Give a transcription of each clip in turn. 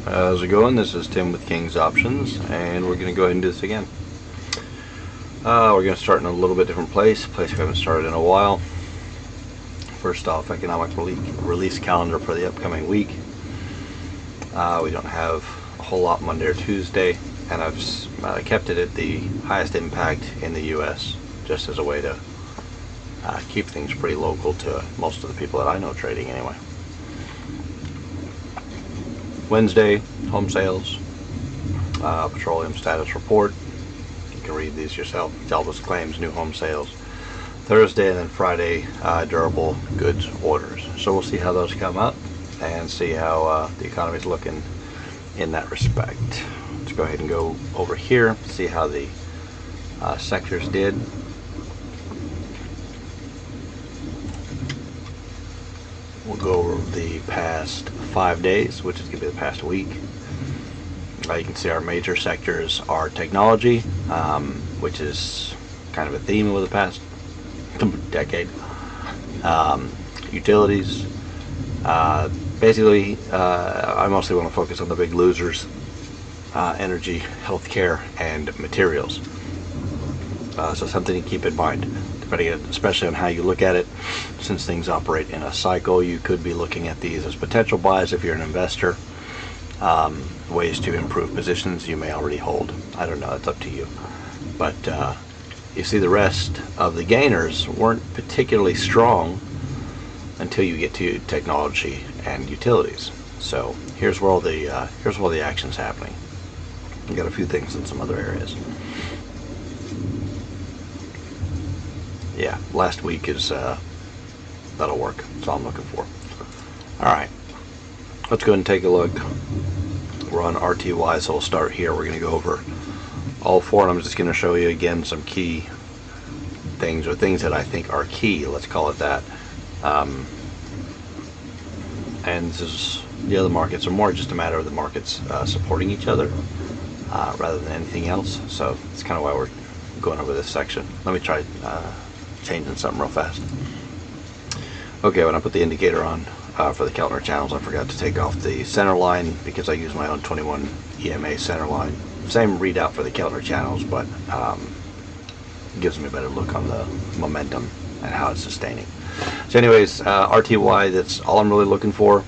How's it going? This is Tim with King's Options, and we're going to go ahead and do this again. We're going to start in a little bit different place we haven't started in a while. First off, economic release calendar for the upcoming week. We don't have a whole lot Monday or Tuesday, and I've kept it at the highest impact in the U.S. just as a way to keep things pretty local to most of the people that I know trading anyway. Wednesday, home sales, petroleum status report. You can read these yourself. Jobless claims, new home sales. Thursday and then Friday, durable goods orders. So we'll see how those come up and see how the economy is looking in that respect. Let's go ahead and go over here, see how the sectors did. We'll go over the past 5 days, which is going to be the past week. You can see our major sectors are technology, which is kind of a theme over the past decade. Utilities. Basically, I mostly want to focus on the big losers: energy, healthcare, and materials. So something to keep in mind, especially on how you look at it. Since things operate in a cycle, you could be looking at these as potential buys if you're an investor. Ways to improve positions you may already hold. I don't know, it's up to you. But you see, the rest of the gainers weren't particularly strong until you get to technology and utilities. So here's where all the action's happening. We've got a few things in some other areas. Yeah, last week is that'll work. That's all I'm looking for. Alright, let's go ahead and take a look. We're on RTY, so we'll start here. We're going to go over all four, and I'm just going to show you again some key things, or things that I think are key, let's call it that. And this is, the other markets are more just a matter of the markets supporting each other rather than anything else. So that's kind of why we're going over this section. Let me try changing something real fast. Okay, when I put the indicator on for the Keltner channels, I forgot to take off the center line because I use my own 21 EMA center line. Same readout for the Keltner channels, but gives me a better look on the momentum and how it's sustaining. So anyways, RTY, that's all I'm really looking for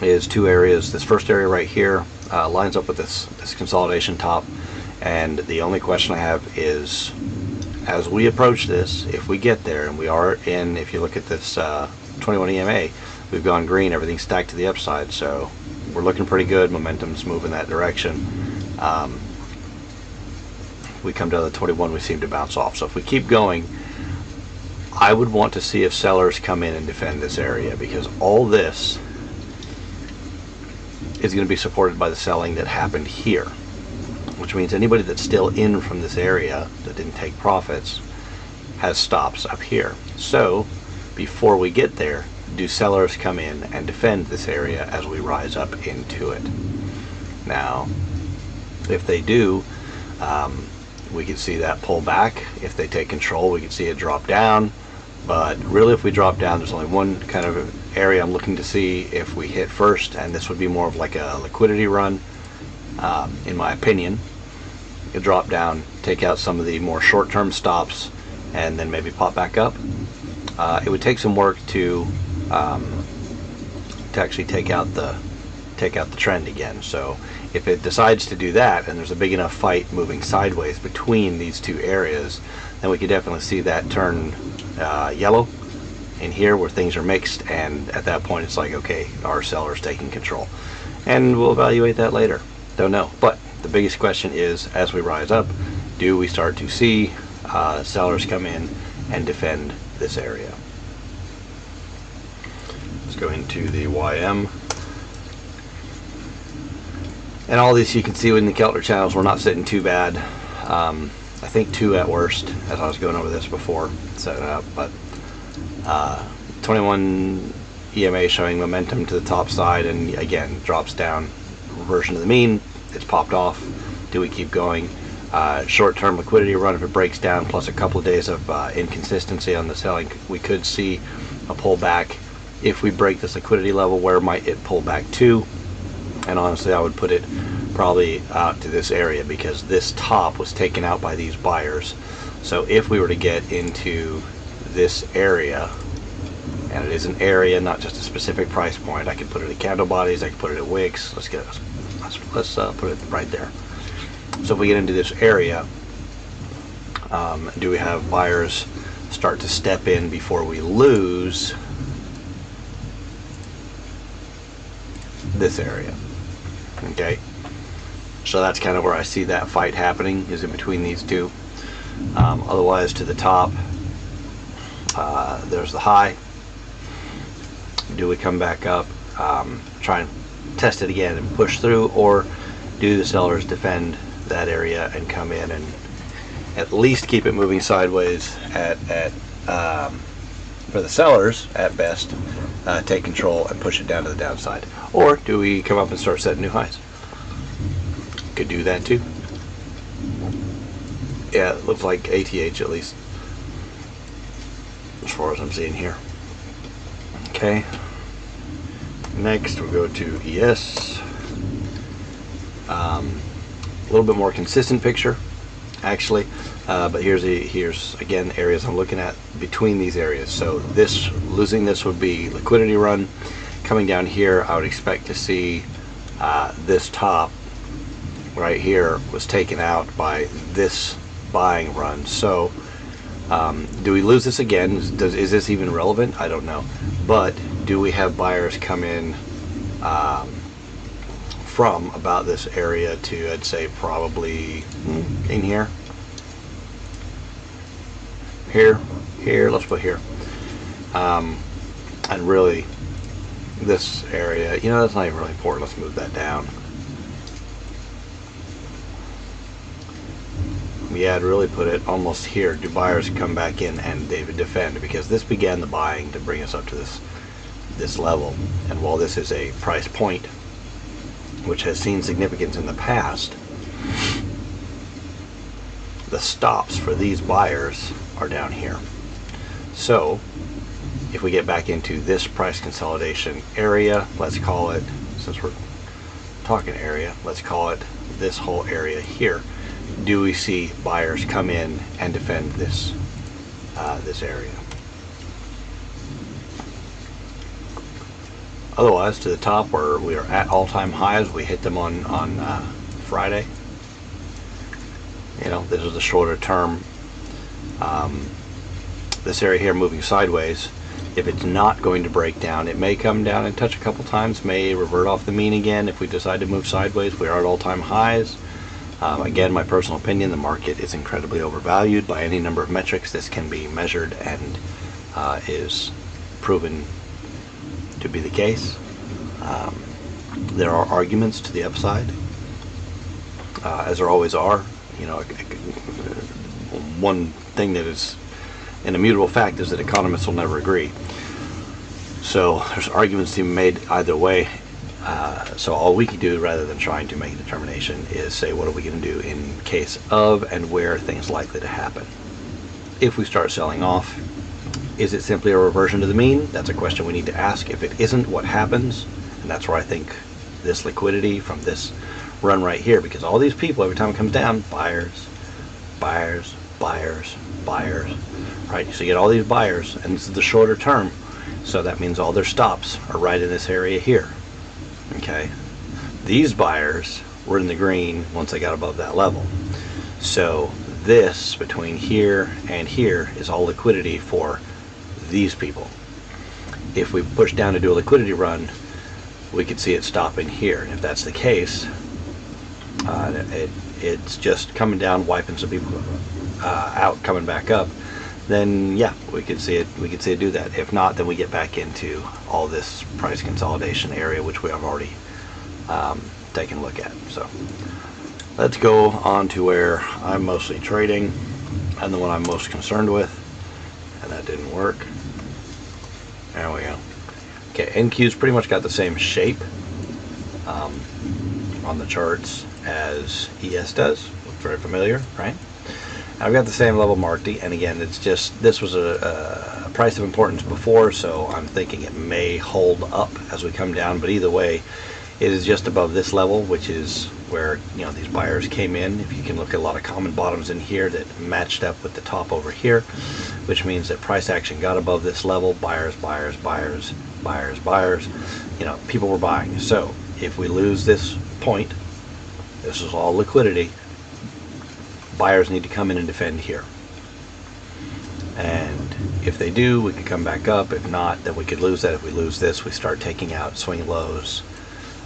is two areas. This first area right here lines up with this consolidation top, and the only question I have is, as we approach this, if we get there, and we are in, if you look at this 21 EMA, we've gone green, everything's stacked to the upside, so we're looking pretty good. Momentum's moving that direction. We come down to the 21, we seem to bounce off. So if we keep going, I would want to see if sellers come in and defend this area, because all this is going to be supported by the selling that happened here, which means anybody that's still in from this area that didn't take profits has stops up here. So before we get there, do sellers come in and defend this area as we rise up into it? Now, if they do, we can see that pull back. If they take control, we can see it drop down. But really, if we drop down, there's only one kind of area I'm looking to see if we hit first, and this would be more of like a liquidity run, in my opinion. You drop down, take out some of the more short-term stops, and then maybe pop back up. It would take some work to actually take out the trend again. So if it decides to do that, and there's a big enough fight moving sideways between these two areas, then we could definitely see that turn yellow in here where things are mixed, and at that point it's like, okay, our seller's taking control, and we'll evaluate that later. Don't know. But the biggest question is, as we rise up, do we start to see sellers come in and defend this area? Let's go into the YM. And all this you can see in the Keltner channels, we're not sitting too bad. I think 2 at worst, as I was going over this before setting it up. But 21 EMA showing momentum to the top side, and again drops down, reversion to the mean. It's popped off. Do we keep going? Short-term liquidity run, if it breaks down, plus a couple of days of inconsistency on the selling, we could see a pullback. If we break this liquidity level, where might it pull back to? And honestly, I would put it probably out to this area, because this top was taken out by these buyers. So if we were to get into this area, and it is an area, not just a specific price point, I could put it at Candle Bodies, I could put it at Wix. Let's put it right there. So if we get into this area, do we have buyers start to step in before we lose this area? Okay, so that's kind of where I see that fight happening, is in between these two. Otherwise, to the top, there's the high. Do we come back up, try and test it again and push through, or do the sellers defend that area and come in and at least keep it moving sideways for the sellers at best, take control and push it down to the downside? Or do we come up and start setting new highs? Could do that too. Yeah, it looks like ATH, at least as far as I'm seeing here. Okay, next we go to ES. A little bit more consistent picture, actually, but here's again areas I'm looking at between these areas. So this, losing this would be liquidity run. Coming down here, I would expect to see this top right here was taken out by this buying run. So do we lose this again? Is this even relevant? I don't know. But do we have buyers come in from about this area to, I'd say, probably in here? Here, let's put here. And really, this area, you know, that's not even really important. Let's move that down. Yeah, I'd really put it almost here. Do buyers come back in and they would defend? Because this began the buying to bring us up to this level. And while this is a price point which has seen significance in the past, the stops for these buyers are down here. So if we get back into this price consolidation area, let's call it, since we're talking area, let's call it this whole area here. Do we see buyers come in and defend this this area? Otherwise, to the top, where we are at all-time highs, we hit them on Friday. You know, this is the shorter term. This area here moving sideways. If it's not going to break down, it may come down and touch a couple times, may revert off the mean again. If we decide to move sideways, we are at all-time highs. Again, my personal opinion, the market is incredibly overvalued by any number of metrics. This can be measured and is proven to be the case. There are arguments to the upside, as there always are. You know, one thing that is an immutable fact is that economists will never agree. So there's arguments to be made either way. So all we can do, rather than trying to make a determination, is say, what are we going to do in case of and where things are likely to happen. If we start selling off, is it simply a reversion to the mean? That's a question we need to ask. If it isn't, what happens? And that's where I think this liquidity from this run right here, because all these people, every time it comes down, buyers, buyers, buyers, buyers, right? So you get all these buyers, and this is the shorter term. So that means all their stops are right in this area here. Okay, these buyers were in the green once they got above that level. So this between here and here is all liquidity for these people. If we push down to do a liquidity run, we could see it stopping here. And if that's the case, it's just coming down, wiping some people out, coming back up. Then yeah, we could see it. We could see it do that. If not, then we get back into all this price consolidation area, which we have already taken a look at. So let's go on to where I'm mostly trading and the one I'm most concerned with. And that didn't work. There we go. Okay, NQ's pretty much got the same shape on the charts as ES does. Looks very familiar, right? I've got the same level marked, and again, it's just, this was a price of importance before, so I'm thinking it may hold up as we come down, but either way, It is just above this level, which is where, you know, these buyers came in. If you can look at a lot of common bottoms in here that matched up with the top over here, which means that price action got above this level. Buyers, buyers, buyers, buyers, buyers. You know, people were buying. So if we lose this point, this is all liquidity. Buyers need to come in and defend here. And if they do, we could come back up. If not, then we could lose that. If we lose this, we start taking out swing lows.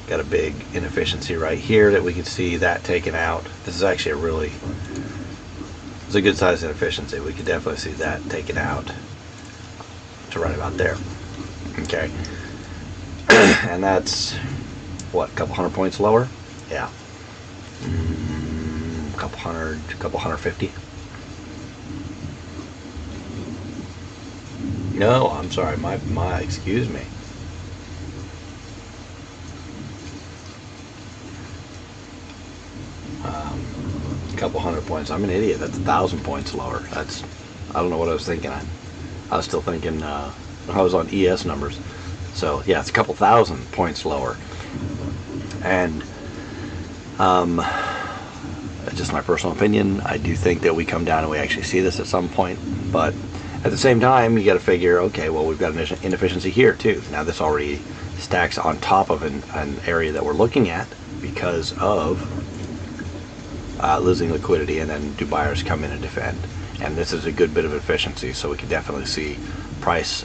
Got a big inefficiency right here that we can see that taken out. This is actually it's a good size inefficiency. We could definitely see that taken out to right about there. Okay. And that's what, a couple hundred points lower? Yeah. Couple 150. No, I'm sorry, my excuse me. Couple hundred points. I'm an idiot. That's 1,000 points lower. I don't know what I was thinking. I was still thinking I was on ES numbers. So yeah, it's a couple thousand points lower. And just my personal opinion, I do think that we come down and we actually see this at some point. But at the same time, you got to figure, okay, well, we've got an inefficiency here too. Now this already stacks on top of an area that we're looking at because of losing liquidity, and then do buyers come in and defend? And this is a good bit of efficiency, so we can definitely see price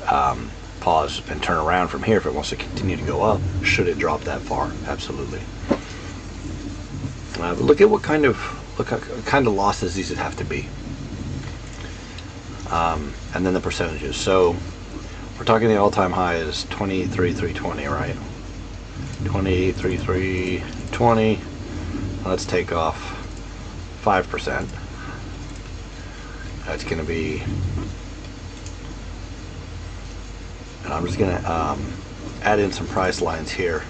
pause and turn around from here if it wants to continue to go up, should it drop that far. Absolutely. Look at what kind of losses these would have to be, and then the percentages. So we're talking the all-time high is 23,320, right? 23,320. Let's take off 5%. That's going to be, and I'm just going to add in some price lines here.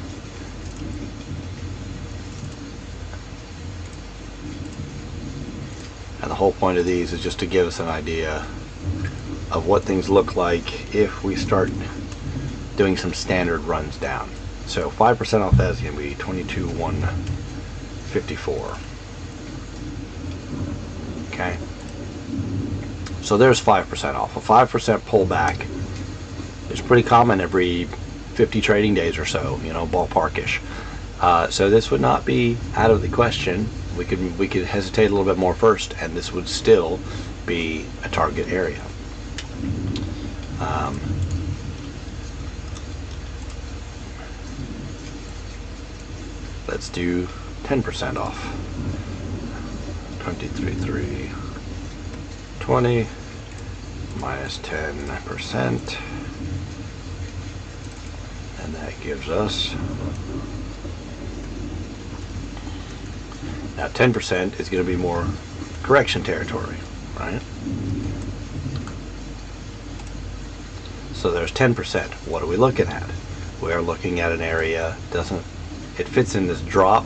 And the whole point of these is just to give us an idea of what things look like if we start doing some standard runs down. So 5% off that is going to be 22,154. Okay, so there's 5% off. A 5% pullback is pretty common every 50 trading days or so, you know, ballparkish. So this would not be out of the question. We could hesitate a little bit more first, and this would still be a target area. Let's do 10% off. 23,320 minus 10%, and that gives us, now 10% is going to be more correction territory, right? So there's 10%. What are we looking at? We are looking at an area, it fits in this drop,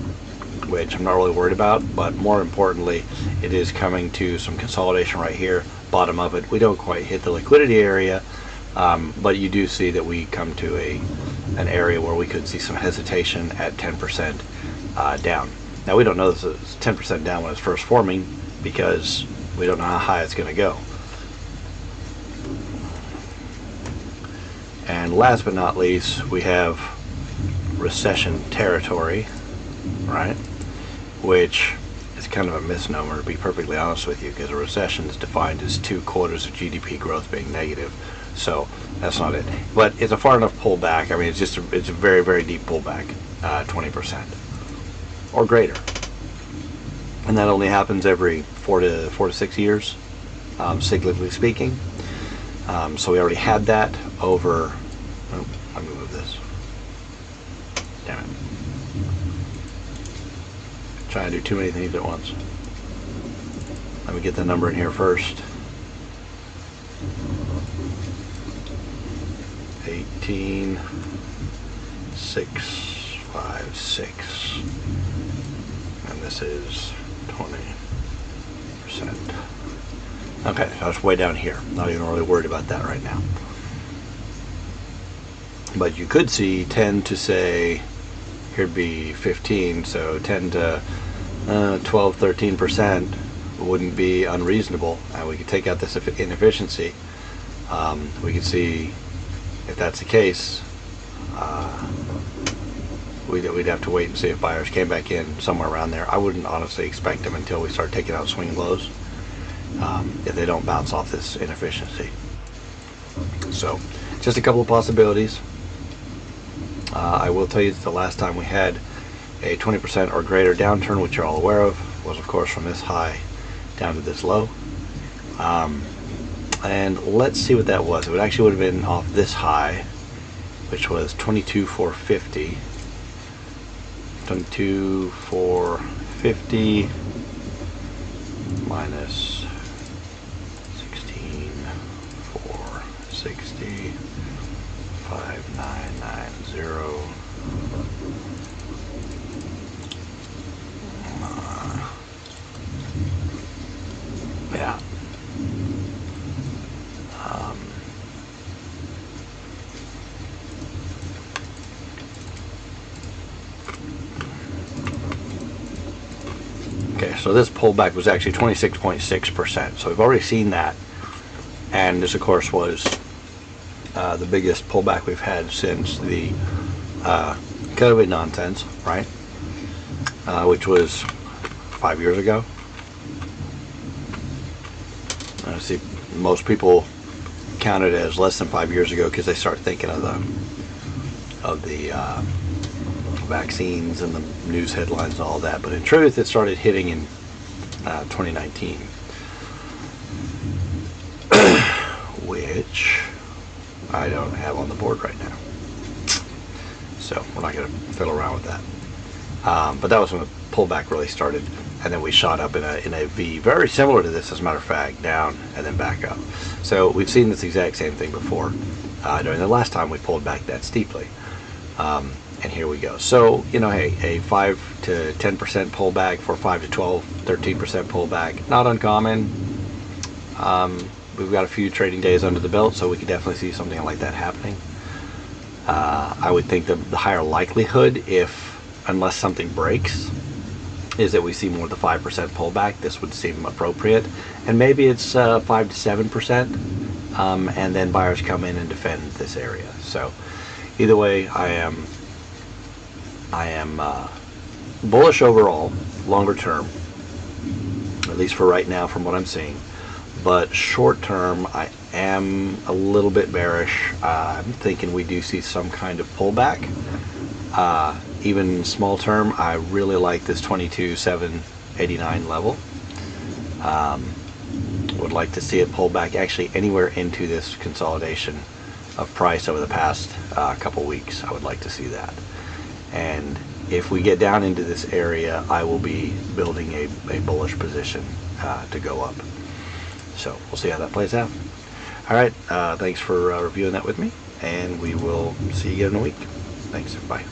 which I'm not really worried about, but more importantly, it is coming to some consolidation right here, bottom of it. We don't quite hit the liquidity area, but you do see that we come to an area where we could see some hesitation at 10% down. Now we don't know this is 10% down when it's first forming because we don't know how high it's going to go. And last but not least, we have recession territory, right? Which is kind of a misnomer, to be perfectly honest with you, because a recession is defined as 2 quarters of GDP growth being negative. So that's not it. But it's a far enough pullback. I mean, it's a very, very deep pullback, 20% or greater, and that only happens every 4 to 6 years, cyclically speaking. So we already had that over. Oh, let me move this. Damn it. Trying to do too many things at once. Let me get the number in here first. 18,656, and this is 20%. Okay, so it's way down here. Not even really worried about that right now. But you could see tend to say, here'd be 15, so 10 to 12, 13% wouldn't be unreasonable, and we could take out this inefficiency. We could see if that's the case. We'd have to wait and see if buyers came back in somewhere around there. I wouldn't honestly expect them until we start taking out swing lows, if they don't bounce off this inefficiency. So just a couple of possibilities. I will tell you that the last time we had a 20% or greater downturn, which you're all aware of, was of course from this high down to this low. And let's see what that was. It actually would have been off this high, which was 22,450. 22,450 minus 16,460, 5,990. Yeah. Okay, so this pullback was actually 26.6%. So we've already seen that. And this, of course, was the biggest pullback we've had since the COVID nonsense, right? Which was 5 years ago. I see most people count it as less than 5 years ago because they start thinking of the vaccines and the news headlines and all that. But in truth, it started hitting in 2019, which I don't have on the board right now. So we're not going to fiddle around with that. But that was when the pullback really started. And then we shot up in a V, very similar to this, as a matter of fact, down and then back up. So we've seen this exact same thing before during the last time we pulled back that steeply. And here we go. So, you know, hey, a 5 to 10% pullback for 5 to 12, 13% pullback, not uncommon. We've got a few trading days under the belt, so we could definitely see something like that happening. I would think the higher likelihood, unless something breaks, is that we see more of the 5% pullback. This would seem appropriate, and maybe it's 5 to 7%, and then buyers come in and defend this area. So either way, I am bullish overall, longer term, at least for right now from what I'm seeing. But short term, I am a little bit bearish. I'm thinking we do see some kind of pullback. Even small term, I really like this 22,789 level. Would like to see it pull back actually anywhere into this consolidation of price over the past couple weeks. I would like to see that. And if we get down into this area, I will be building a bullish position to go up. So we'll see how that plays out. All right, thanks for reviewing that with me, and we will see you again in a week. Thanks, bye.